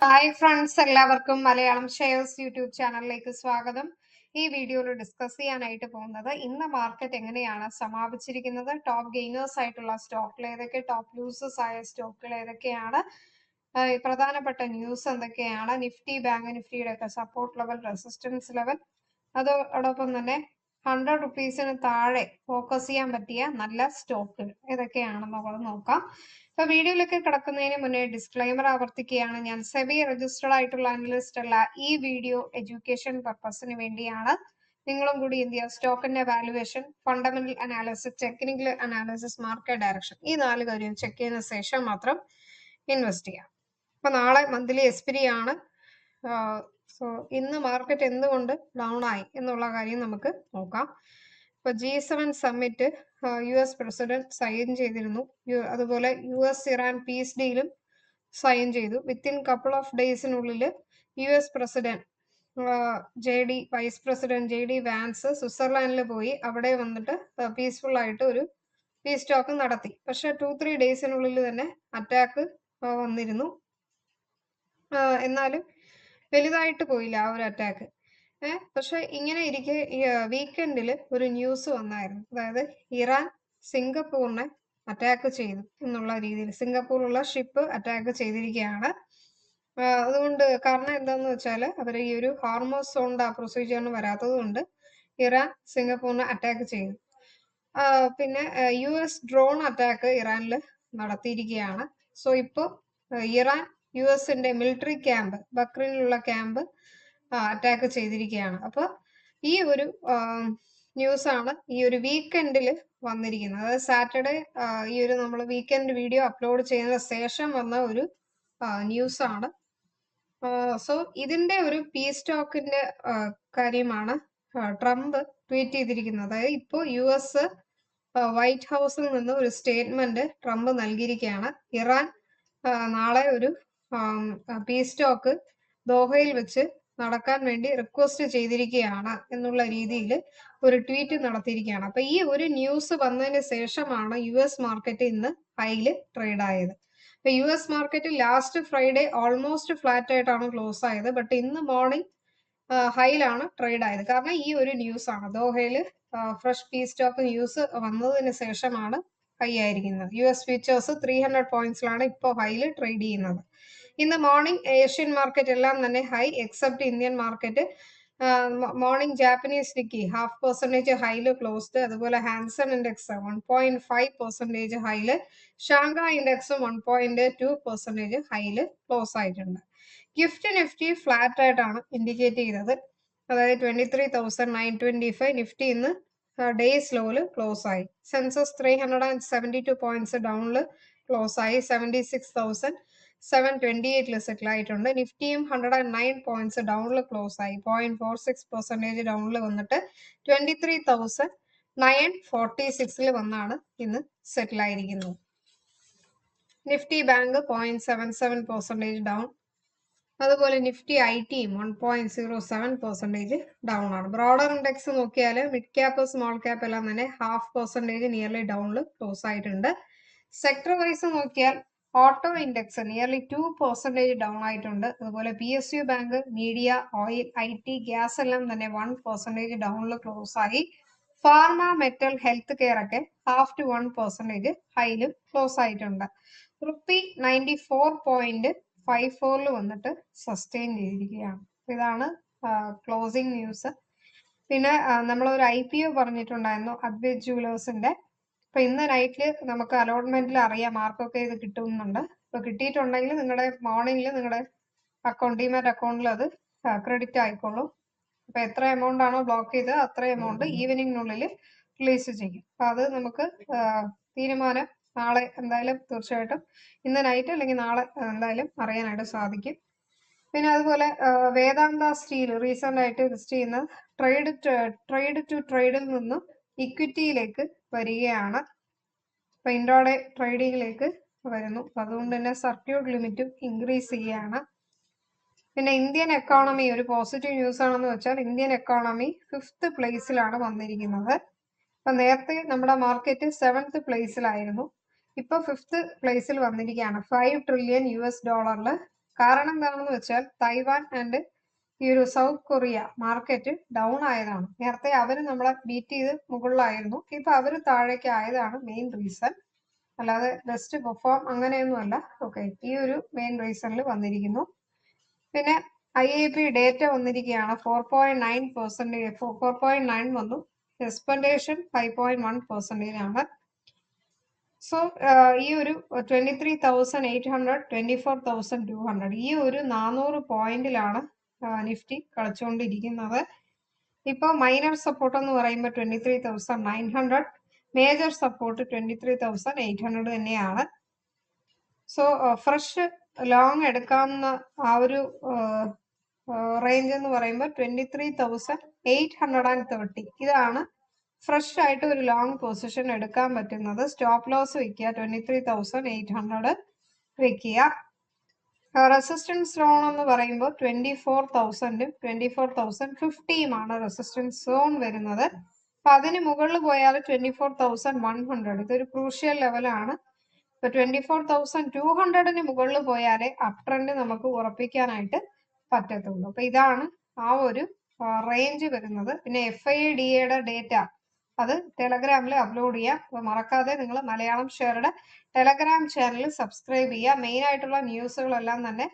Hi friends, എല്ലാവർക്കും Malayalam shares YouTube ചാനലിലേക്ക് സ്വാഗതം. ഈ വീഡിയോയിൽ ഡിസ്കസ് ചെയ്യാനായിട്ട് പോകുന്നത് ഇന്ന് മാർക്കറ്റ് എങ്ങനെയാണ് സമാപിച്ചിരിക്കുന്നത്, ടോപ്പ് ഗെയിനേഴ്സ് ആയിട്ടുള്ള സ്റ്റോക്കുകൾ ഏതൊക്കെ, ടോപ്പ് ലൂസേഴ്സ് ആയ സ്റ്റോക്കുകൾ ഏതൊക്കെയാണ്, പ്രധാനപ്പെട്ട ന്യൂസ് എന്തൊക്കെയാണ്, നിഫ്റ്റി ബാങ്ക് നിഫ്റ്റിയുടെ ഒക്കെ സപ്പോർട്ട് ലെവൽ, റെസിസ്റ്റൻസ് ലെവൽ, അതോടൊപ്പം തന്നെ 100 റുപ്പീസിന് താഴെ ഫോക്കസ് ചെയ്യാൻ പറ്റിയ നല്ല സ്റ്റോക്കുകൾ ഏതൊക്കെയാണെന്നുള്ളത് നോക്കാം. ഇപ്പൊ വീഡിയോയിലേക്ക് കിടക്കുന്നതിന് മുന്നേ ഡിസ്ക്ലൈമർ ആവർത്തിക്കുകയാണ്. ഞാൻ സെബി രജിസ്റ്റർഡ് ആയിട്ടുള്ള അനലിസ്റ്റ് അല്ല. ഈ വീഡിയോ എഡ്യൂക്കേഷൻ പർപ്പസിന് വേണ്ടിയാണ്. നിങ്ങളും കൂടി ഇന്ത്യ സ്റ്റോക്കിന്റെ valuation, fundamental analysis, technical analysis, market direction ഈ 4 കാര്യം ചെക്ക് ചെയ്തതിനു ശേഷം മാത്രം ഇൻവെസ്റ്റ് ചെയ്യാം. അപ്പൊ നാളെ മന്ത്ലി എക്സ്പിരി ആണ്. സോ ഇന്ന് മാർക്കറ്റ് എന്തുകൊണ്ട് ഡൗൺ ആയി എന്നുള്ള കാര്യം നമുക്ക് നോക്കാം. ഇപ്പൊ G7 summit US president sign ചെയ്തിരുന്നു. അതുപോലെ US ഇറാൻ പീസ് ഡീലും സൈൻ ചെയ്തു. വിത്തിൻ കപ്പിൾ ഓഫ് ഡേയ്സിനുള്ളിൽ US president vice president JD Vance സ്വിറ്റ്സർലാൻഡിൽ പോയി അവിടെ വന്നിട്ട് പീസ്ഫുൾ ആയിട്ട് ഒരു പീസ് ടോക്ക് നടത്തി. പക്ഷെ 2-3 ഡേയ്സിനുള്ളിൽ തന്നെ അറ്റാക്ക് വന്നിരുന്നു. എന്നാലും വലുതായിട്ട് പോയില്ല ആ ഒരു അറ്റാക്ക്. പക്ഷെ ഇങ്ങനെ ഇരിക്കെ വീക്കെൻഡിൽ ഒരു ന്യൂസ് വന്നായിരുന്നു. അതായത് ഇറാൻ സിംഗപ്പൂരിനെ അറ്റാക്ക് ചെയ്തു എന്നുള്ള രീതിയിൽ സിംഗപ്പൂരിലുള്ള ഷിപ്പ് അറ്റാക്ക് ചെയ്തിരിക്കുകയാണ്. അതുകൊണ്ട് കാരണം എന്താന്ന് വെച്ചാൽ അവർ ഈ ഒരു ഹോർമോസ് സോണിന്റെ ആ പ്രൊസീജിയറിന് വരാത്തത് കൊണ്ട് ഇറാൻ സിംഗപ്പൂരിനെ അറ്റാക്ക് ചെയ്തു. പിന്നെ US ഡ്രോൺ അറ്റാക്ക് ഇറാനിൽ നടത്തിയിരിക്കുകയാണ്. സോ ഇപ്പോൾ ഇറാൻ US-ന്റെ മിലിറ്ററി ക്യാമ്പ്, ബക്രീനിലുള്ള ക്യാമ്പ് അറ്റാക്ക് ചെയ്തിരിക്കുകയാണ്. അപ്പൊ ഈ ഒരു ന്യൂസ് ആണ് ഈ ഒരു വീക്കെൻഡിൽ വന്നിരിക്കുന്നത്. അതായത് സാറ്റർഡേ ഈ ഒരു നമ്മൾ വീക്കെൻഡ് വീഡിയോ അപ്ലോഡ് ചെയ്യുന്ന ശേഷം വന്ന ഒരു ന്യൂസ് ആണ്. സോ ഇതിന്റെ ഒരു പീസ് ടോക്കിന്റെ കാര്യമാണ് ട്രംപ് ട്വീറ്റ് ചെയ്തിരിക്കുന്നത്. അതായത് ഇപ്പോൾ US വൈറ്റ് ഹൗസിൽ നിന്ന് ഒരു സ്റ്റേറ്റ്മെന്റ് ട്രംപ് നൽകിയിരിക്കുകയാണ്. ഇറാൻ നാളെ ഒരു പീസ് ടോക്ക് ദോഹയിൽ വെച്ച് നടക്കാൻ വേണ്ടി റിക്വസ്റ്റ് ചെയ്തിരിക്കുകയാണ് എന്നുള്ള രീതിയിൽ ഒരു ട്വീറ്റ് നടത്തിയിരിക്കുകയാണ്. അപ്പൊ ഈ ഒരു ന്യൂസ് വന്നതിന് ശേഷമാണ് US മാർക്കറ്റ് ഇന്ന് ഹൈയില് ട്രേഡ് ആയത്. അപ്പൊ US market last Friday almost flat ആയിട്ടാണ് ക്ലോസ് ആയത്. ബട്ട് ഇന്ന് മോർണിംഗ് ഹൈയിലാണ് ട്രേഡ് ആയത്. കാരണം ഈ ഒരു ന്യൂസ് ആണ്. ദോഹയില് ഫ്രഷ് പീസ് സ്റ്റോക്ക് ന്യൂസ് വന്നതിന് ശേഷമാണ് ഹൈ ആയിരിക്കുന്നത്. US ഫ്യൂച്ചേഴ്സ് 300 പോയിന്റ്സിലാണ് ഇപ്പോൾ ഹൈയിൽ ട്രേഡ് ചെയ്യുന്നത്. ഇന്ന് മോർണിംഗ് ഏഷ്യൻ മാർക്കറ്റ് എല്ലാം തന്നെ high except Indian market. Morning Japanese Nikkei 0.5% ഹൈയില് ക്ലോസ്ഡ്. അതുപോലെ ഹാൻസൺ ഇൻഡെക്സ് 1.5% ഹൈയില്, ഷാങ്ഹായ് ഇൻഡെക്സ് 1.2% ഹൈയില് ക്ലോസ് ആയിട്ടുണ്ട്. ഗിഫ്റ്റ് നിഫ്റ്റി ഫ്ലാറ്റ് ആയിട്ടാണ് ഇൻഡിക്കേറ്റ് ചെയ്തത്. അതായത് 23,925. നിഫ്റ്റി ഇന്ന് ഡേയ്സ് ലോയില് ക്ലോസ് ആയി. സെൻസസ് 372 പോയിന്റ്സ് ഡൗണില് ക്ലോസ് ആയി 76,728 സെറ്റിൽ ആയിട്ടുണ്ട്. നിഫ്റ്റിയും 109 പോയിന്റ്സ് ഡൗണിൽ ക്ലോസ് ആയി 0.46% ഡൗണിൽ വന്നിട്ട് 23,946 വന്നാണ് ഇന്ന് സെറ്റിൽ ആയിരിക്കുന്നത്. Nifty bank 0.77% down. അതുപോലെ നിഫ്റ്റി ITയും 1.07% ഡൗൺ ആണ്. ബ്രോഡർ ഇൻഡെക്സ് നോക്കിയാൽ മിഡ് ക്യാപ്പ് സ്മോൾ ക്യാപ്പ് എല്ലാം തന്നെ 0.5% നിയർലി ഡൗണിൽ ക്ലോസ് ആയിട്ടുണ്ട്. സെക്ടർ വൈസ് നോക്കിയാൽ ഓട്ടോ ഇൻഡെക്സ് നിയർലി 2% ഡൗൺ ആയിട്ടുണ്ട്. അതുപോലെ PSU bank, media, oil, IT, gas എല്ലാം തന്നെ 1% ഡൗണിൽ ക്ലോസ് ആയി. ഫാർമ, മെറ്റൽ, ഹെൽത്ത് കെയർ ഒക്കെ 0.5 to 1% ഹൈയിലും ക്ലോസ് ആയിട്ടുണ്ട്. റുപ്പി 94.54 വന്നിട്ട് സസ്റ്റെയിൻ ചെയ്തിരിക്കുകയാണ്. ഇതാണ് ക്ലോസിംഗ് ന്യൂസ്. പിന്നെ നമ്മളൊരു IPO പറഞ്ഞിട്ടുണ്ടായിരുന്നു അദ്വൈത് ജുവലേഴ്സിന്റെ. അപ്പൊ ഇന്ന് നൈറ്റില് നമുക്ക് അലോട്ട്മെന്റിൽ അറിയാം മാർക്കൊക്കെ ഇത് കിട്ടുന്നുണ്ട്. ഇപ്പൊ കിട്ടിയിട്ടുണ്ടെങ്കിൽ നിങ്ങളുടെ മോർണിംഗിൽ നിങ്ങളുടെ ഡിമാറ്റ് അക്കൗണ്ടിൽ അത് ക്രെഡിറ്റ് ആയിക്കോളും. അപ്പൊ എത്ര എമൗണ്ട് ആണോ ബ്ലോക്ക് ചെയ്ത് അത്ര എമൗണ്ട് ഈവനിങ്ങിനുള്ളിൽ റിലീസ് ചെയ്യും. അപ്പൊ അത് നമുക്ക് തീരുമാനം നാളെ എന്തായാലും തീർച്ചയായിട്ടും ഇന്ന് നൈറ്റ് അല്ലെങ്കിൽ നാളെ എന്തായാലും അറിയാനായിട്ട് സാധിക്കും. പിന്നെ അതുപോലെ വേദാന്ത സ്റ്റീൽ റീസെന്റ് ആയിട്ട് ലിസ്റ്റ് ചെയ്യുന്ന ട്രേഡ് ടു ട്രേഡിൽ നിന്നും ഇക്വിറ്റിയിലേക്ക് വരികയാണ്. അപ്പൊ ഇൻട്രാഡേ ട്രേഡിങ്ങിലേക്ക് വരുന്നു. അതുകൊണ്ട് തന്നെ സർക്യൂട്ട് ലിമിറ്റും ഇൻക്രീസ് ചെയ്യുകയാണ്. പിന്നെ ഇന്ത്യൻ എക്കോണമി ഒരു പോസിറ്റീവ് ന്യൂസ് ആണെന്ന് വെച്ചാൽ ഇന്ത്യൻ എക്കോണമി 5th പ്ലേസിലാണ് വന്നിരിക്കുന്നത്. അപ്പൊ നേരത്തെ നമ്മുടെ മാർക്കറ്റ് 7th പ്ലേസിലായിരുന്നു. ഇപ്പൊ 5th പ്ലേസിൽ വന്നിരിക്കുകയാണ്. $5 ട്രില്യൺ കാരണം എന്താണെന്ന് വെച്ചാൽ തൈവാൻ ആൻഡ് ഈ ഒരു സൗത്ത് കൊറിയ മാർക്കറ്റ് ഡൗൺ ആയതാണ്. നേരത്തെ അവര് നമ്മളെ ബീറ്റ് ചെയ്ത് മുകളിലായിരുന്നു, ഇപ്പൊ അവര് താഴേക്ക് ആയതാണ് മെയിൻ റീസൺ, അല്ലാതെ ബെസ്റ്റ് പെർഫോം അങ്ങനെയൊന്നുമല്ല. ഓക്കെ, ഈ ഒരു മെയിൻ റീസണിൽ വന്നിരിക്കുന്നു. പിന്നെ IIP ഡേറ്റ വന്നിരിക്കുകയാണ് 4.9%, 4.9 വന്നു. എക്സ്പെൻഡേഷൻ 5.1% ആണ്. സോ ഈ ഒരു 23,800, 24,200 ഈ ഒരു 400 പോയിന്റിലാണ് നിഫ്റ്റി കളിച്ചുകൊണ്ടിരിക്കുന്നത്. ഇപ്പൊ മൈനർ സപ്പോർട്ട് എന്ന് പറയുമ്പോൾ 23,900, മേജർ സപ്പോർട്ട് 23,800 തന്നെയാണ്. സോ ഫ്രഷ് ലോങ് എടുക്കാവുന്ന ആ ഒരു റേഞ്ച് എന്ന് പറയുമ്പോൾ 23,830 ഇതാണ് ഫ്രഷ് ആയിട്ട് ഒരു ലോങ് പൊസിഷൻ എടുക്കാൻ പറ്റുന്നത്. സ്റ്റോപ്പ് ലോസ് വെക്കുക 23,800 വെക്കുക. റെസിസ്റ്റൻസ് സോൺ എന്ന് പറയുമ്പോൾ 24,000ഉം 24,050യുമാണ് റെസിസ്റ്റൻസ് സോൺ വരുന്നത്. അപ്പൊ അതിന് മുകളിൽ പോയാൽ 24,100 ഇതൊരു ക്രൂഷ്യൽ ലെവലാണ്. ഇപ്പൊ 24,200ന് മുകളിൽ പോയാലേ അപ് ട്രെൻഡ് നമുക്ക് ഉറപ്പിക്കാനായിട്ട് പറ്റത്തുള്ളൂ. അപ്പൊ ഇതാണ് ആ ഒരു റേഞ്ച് വരുന്നത്. പിന്നെ FIDAയുടെ ഡേറ്റ അത് ടെലഗ്രാമിൽ അപ്ലോഡ് ചെയ്യാം. അപ്പൊ മറക്കാതെ നിങ്ങൾ മലയാളം ഷെയറുടെ ടെലഗ്രാം ചാനൽ സബ്സ്ക്രൈബ് ചെയ്യുക. മെയിൻ ആയിട്ടുള്ള ന്യൂസുകളെല്ലാം തന്നെ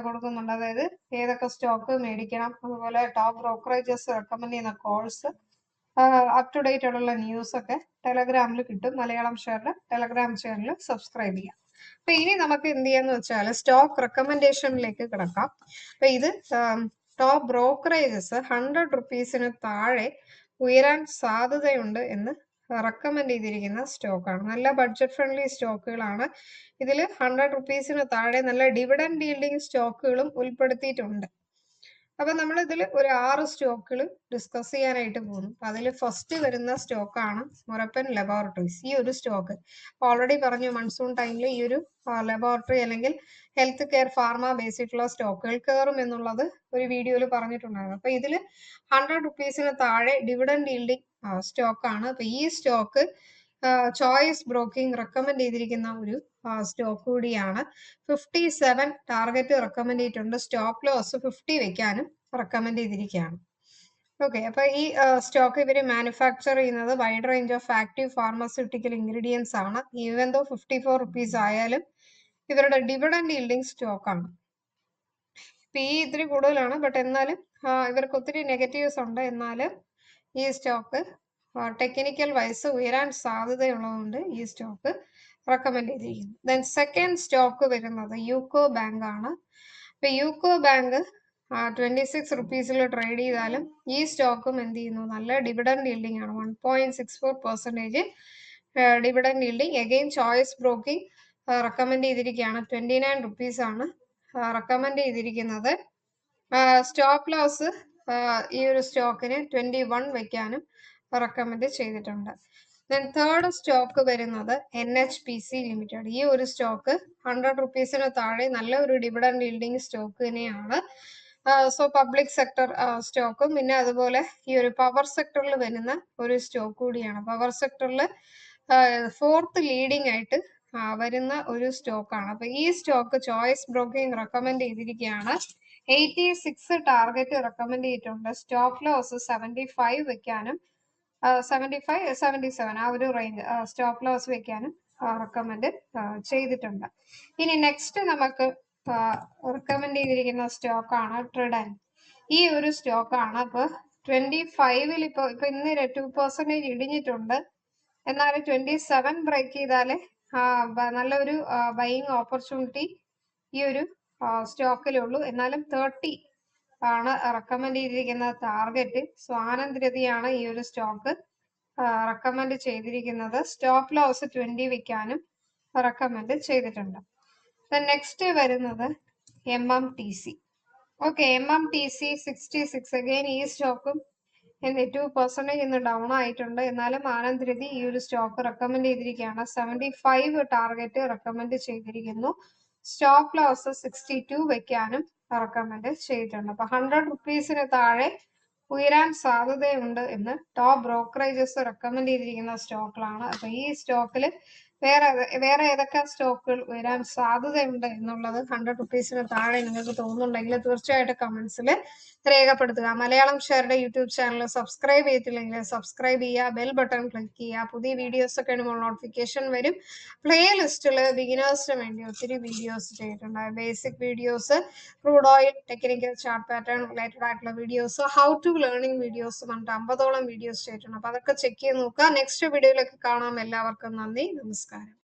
കൊടുക്കുന്നുണ്ട്. അതായത് ഏതൊക്കെ സ്റ്റോക്ക് മേടിക്കണം, അതുപോലെ ടോപ്പ് ബ്രോക്കറേജസ് റെക്കമെൻഡ് ചെയ്യുന്ന കോഴ്സ്, അപ് ടു ഡേറ്റ് ആയിട്ടുള്ള ന്യൂസ് ഒക്കെ ടെലഗ്രാമിൽ കിട്ടും. മലയാളം ഷെയറുടെ ടെലഗ്രാം ചാനൽ സബ്സ്ക്രൈബ് ചെയ്യാം. അപ്പൊ ഇനി നമുക്ക് എന്ത് ചെയ്യാന്ന് വെച്ചാൽ സ്റ്റോക്ക് റെക്കമെൻഡേഷനിലേക്ക് കിടക്കാം. അപ്പൊ ഇത് ടോപ്പ് ബ്രോക്കറേജസ് 100 റുപ്പീസിന് താഴെ ഉയരാൻ സാധ്യതയുണ്ട് എന്ന് റെക്കമെൻഡ് ചെയ്തിരിക്കുന്ന സ്റ്റോക്കാണ്. നല്ല ബഡ്ജറ്റ് ഫ്രണ്ട്ലി സ്റ്റോക്കുകളാണ്. ഇതിൽ 100 റുപ്പീസിന് താഴെ നല്ല ഡിവിഡൻഡ് yielding സ്റ്റോക്കുകളും ഉൾപ്പെടുത്തിയിട്ടുണ്ട്. അപ്പൊ നമ്മൾ ഇതിൽ ഒരു 6 സ്റ്റോക്കുകൾ ഡിസ്കസ് ചെയ്യാനായിട്ട് പോകുന്നു. അതിൽ ഫസ്റ്റ് വരുന്ന സ്റ്റോക്കാണ് മുറപ്പൻ ലബോറട്ടറീസ്. ഈ ഒരു സ്റ്റോക്ക് ഓൾറെഡി പറഞ്ഞു, മൺസൂൺ ടൈമിൽ ഈ ഒരു ലബോറട്ടറി അല്ലെങ്കിൽ ഹെൽത്ത് കെയർ ഫാർമ ബേസിട്ടുള്ള സ്റ്റോക്കുകൾ കയറും എന്നുള്ളത് ഒരു വീഡിയോയിൽ പറഞ്ഞിട്ടുണ്ടായിരുന്നു. അപ്പൊ ഇതിൽ 100 റുപ്പീസിന് താഴെ ഡിവിഡൻഡ് yielding സ്റ്റോക്കാണ്. അപ്പൊ ഈ സ്റ്റോക്ക് ചോയ്സ് ബ്രോക്കിംഗ് റെക്കമെൻഡ് ചെയ്തിരിക്കുന്ന ഒരു സ്റ്റോക്ക് കൂടിയാണ്. 57 ടാർഗറ്റ് റെക്കമെൻഡ് ചെയ്തിട്ടുണ്ട്. സ്റ്റോപ്പ് ലോസ് 50 വെക്കാനും റെക്കമെൻഡ് ചെയ്തിരിക്കുകയാണ്. ഓക്കെ, അപ്പൊ ഈ സ്റ്റോക്ക് ഇവര് മാനുഫാക്ചർ ചെയ്യുന്നത് wide range of active pharmaceutical ingredients ആണ്. ഈവൻ ദോ 54 റുപ്പീസ് ആയാലും ഇവരുടെ ഡിവിഡൻഡ് yielding സ്റ്റോക്കാണ്. PE ഇത്തിരി കൂടുതലാണ്, ബട്ട് എന്നാലും ഇവർക്ക് ഒത്തിരി നെഗറ്റീവ്സ് ഉണ്ട്. എന്നാലും ഈ സ്റ്റോക്ക് ടെക്നിക്കൽ വൈസ് ഉയരാൻ സാധ്യതയുള്ളതുകൊണ്ട് ഈ സ്റ്റോക്ക് റെക്കമെൻഡ് ചെയ്തിരിക്കുന്നു. ദെൻ സെക്കൻഡ് സ്റ്റോക്ക് വരുന്നത് യൂക്കോ ബാങ്ക് ആണ്. ഇപ്പൊ യൂക്കോ ബാങ്ക് 26 റുപ്പീസിൽ ട്രേഡ് ചെയ്താലും ഈ സ്റ്റോക്കും എന്ത് ചെയ്യുന്നു, നല്ല ഡിവിഡൻഡ് yielding ആണ്. 1.64% dividend yielding. Again choice broking recommend ചെയ്തിരിക്കുകയാണ്. 29 റുപ്പീസ് ആണ് റെക്കമെൻഡ് ചെയ്തിരിക്കുന്നത്. സ്റ്റോപ്പ് ലോസ് ഈ ഒരു സ്റ്റോക്കിന് 21 വെക്കാനും റെക്കമെൻഡ് ചെയ്തിട്ടുണ്ട്. ദെൻ തേർഡ് സ്റ്റോക്ക് വരുന്നത് NHPC ലിമിറ്റഡ്. ഈ ഒരു സ്റ്റോക്ക് 100 റുപ്പീസിന് താഴെ നല്ല ഒരു ഡിവിഡൻഡ് yielding സ്റ്റോക്ക് തന്നെയാണ്. സോ പബ്ലിക് സെക്ടർ സ്റ്റോക്കും പിന്നെ അതുപോലെ ഈ ഒരു പവർ സെക്ടറിൽ വരുന്ന ഒരു സ്റ്റോക്ക് കൂടിയാണ്. പവർ സെക്ടറിൽ 4th ലീഡിംഗ് ആയിട്ട് വരുന്ന ഒരു സ്റ്റോക്കാണ്. അപ്പൊ ഈ സ്റ്റോക്ക് ചോയ്സ് ബ്രോക്കിംഗ് റെക്കമെൻഡ് ചെയ്തിരിക്കുകയാണ്. 86 ടാർഗറ്റ് റെക്കമെൻഡ് ചെയ്തിട്ടുണ്ട്. സ്റ്റോപ്പ് ലോസ് 75 വെക്കാനും 75, 77 ആ ഒരു റേഞ്ച് സ്റ്റോപ്പ് ലോസ് വെക്കാനും റെക്കമെൻഡ് ചെയ്തിട്ടുണ്ട്. ഇനി നെക്സ്റ്റ് നമുക്ക് റെക്കമെൻഡ് ചെയ്തിരിക്കുന്ന സ്റ്റോക്കാണ് ട്രിഡൻ. ഈ ഒരു സ്റ്റോക്കാണ്. ഇപ്പൊ 25ൽ ഇപ്പൊ ഇന്ന് 2% ഇടിഞ്ഞിട്ടുണ്ട്. എന്നാലും 27 ബ്രേക്ക് ചെയ്താല് നല്ലൊരു ബൈയിങ് ഓപ്പർച്യൂണിറ്റി ഈ ഒരു സ്റ്റോക്കിലുള്ളൂ. എന്നാലും 30 ആണ് റെക്കമെൻഡ് ചെയ്തിരിക്കുന്ന ടാർഗറ്റ്. സോ ആനന്ദ്രതിയാണ് ഈ ഒരു സ്റ്റോക്ക് റെക്കമെൻഡ് ചെയ്തിരിക്കുന്നത്. സ്റ്റോപ്പ് ലോസ് 20 വെക്കാനും റെക്കമെൻഡ് ചെയ്തിട്ടുണ്ട്. നെക്സ്റ്റ് വരുന്നത് MMTC. Okay, MMTC 66. അഗെയിൻ ഈ സ്റ്റോക്കും 2% ഇന്ന് ഡൗൺ ആയിട്ടുണ്ട്. എന്നാലും ആനന്ദ്രതി ഈ ഒരു സ്റ്റോക്ക് റെക്കമെൻഡ് ചെയ്തിരിക്കുകയാണ്. 75 ടാർഗറ്റ് റെക്കമെൻഡ് ചെയ്തിരിക്കുന്നു. സ്റ്റോപ്പ് ലോസ് 62 വെക്കാനും റെക്കമെൻഡ് ചെയ്തിട്ടുണ്ട്. അപ്പൊ 100 റുപ്പീസിന് താഴെ ഉയരാൻ സാധ്യതയുണ്ട് എന്ന് ടോപ്പ് ബ്രോക്കറേജസ് റെക്കമെൻഡ് ചെയ്തിരിക്കുന്ന സ്റ്റോക്കുകളാണ്. അപ്പൊ ഈ സ്റ്റോക്കിൽ വേറെ ഏതൊക്കെ സ്റ്റോക്കുകൾ വരാൻ സാധ്യതയുണ്ട് എന്നുള്ളത് 100 റുപ്പീസിന് താഴെ നിങ്ങൾക്ക് തോന്നുന്നുണ്ടെങ്കിൽ തീർച്ചയായിട്ടും കമന്റ്സിൽ രേഖപ്പെടുത്തുക. മലയാളം ഷെയറുടെ യൂട്യൂബ് ചാനൽ സബ്സ്ക്രൈബ് ചെയ്തിട്ടില്ലെങ്കിൽ സബ്സ്ക്രൈബ് ചെയ്യുക, ബെൽ ബട്ടൺ ക്ലിക്ക് ചെയ്യുക. പുതിയ വീഡിയോസ് ഒക്കെ ഇടുമ്പോൾ നോട്ടിഫിക്കേഷൻ വരും. പ്ലേ ലിസ്റ്റിൽ ബിഗിനേഴ്സിന് വേണ്ടി ഒത്തിരി വീഡിയോസ് ചെയ്തിട്ടുണ്ട്. Basic videos, crude oil, technical chart pattern related ആയിട്ടുള്ള videos, how to learning videos പറഞ്ഞിട്ട് 50ഓളം വീഡിയോസ് ചെയ്തിട്ടുണ്ട്. അപ്പൊ അതൊക്കെ ചെക്ക് ചെയ്ത് നോക്കുക. നെക്സ്റ്റ് വീഡിയോയിലൊക്കെ കാണാം. എല്ലാവർക്കും നന്ദി, നമസ്കാരം.